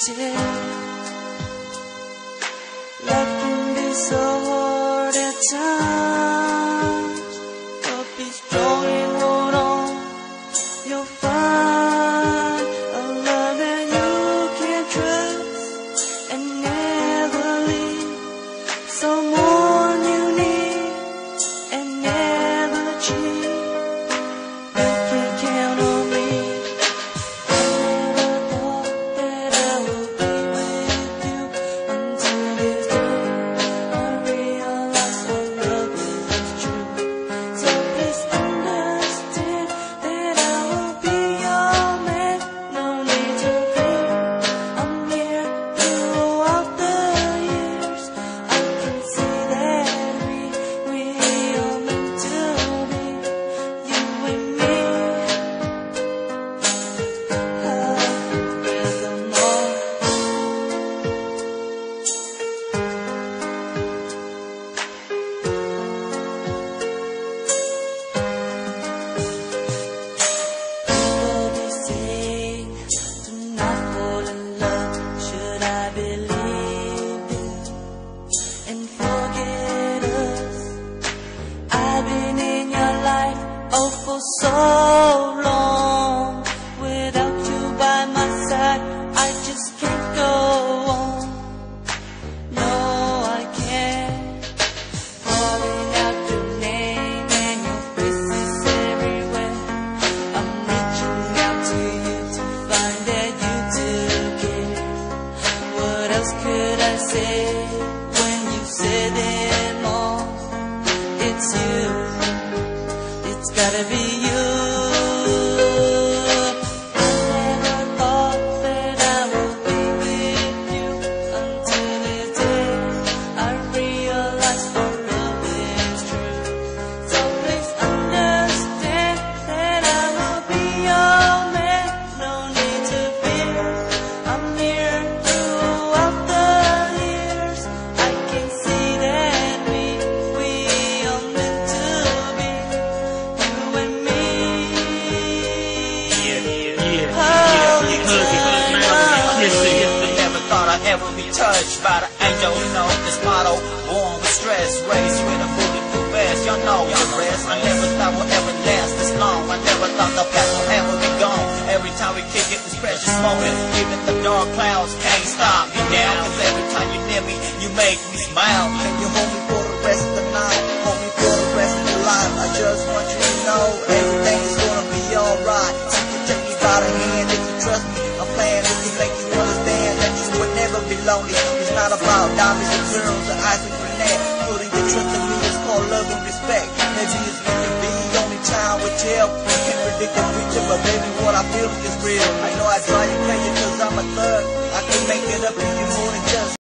pretend. Life can be so hard at times, but be strong and hold on. You'll find a love that you can trust and never leave. Someone you need and never cheat. You can count on me. I never thought that I would be with you until this day. I realized our love is true. So please understand that I will be your man. No need to fear. I'm here throughout the years. I can see that we are meant to be, you and me. People say do not fall in love. Should I believe you and forget us? I've been in your life, oh, for so long. Without you by my side, I just can't go on. No, I can't. Calling out your name and your face is everywhere. I'm reaching out to you to find that you took care. What else could I say when you said them all? It's you, it's gotta be you. I never thought that I would be with you until this day. I realized our love is true. So please understand that I will be your man. No need to fear. I'm here throughout the years. I can see that we are meant to be, you and me. Never thought I'd ever be touched by the angel, you know, this motto, born with stress, raised with a bulletproof vest, y'all know the rest. I never thought we'll ever last this long. I never thought the past will ever be gone. Every time we kick it, this precious moment, even the dark clouds can't stop me now. Cause every time you're near me, you make me smile. And you hold me for the rest of the night, hold me for the rest of your life. I just want you to know everything is gonna be alright. You can take me by the hand if you trust me. A plan is to make you understand that you would never be lonely. It's not about diamonds and pearls or ice and grenade. Putting your trust in me is called love and respect. Maybe it's meant to be, only time will tell. You can't predict the future, but baby, what I feel is real. I know I try, you play your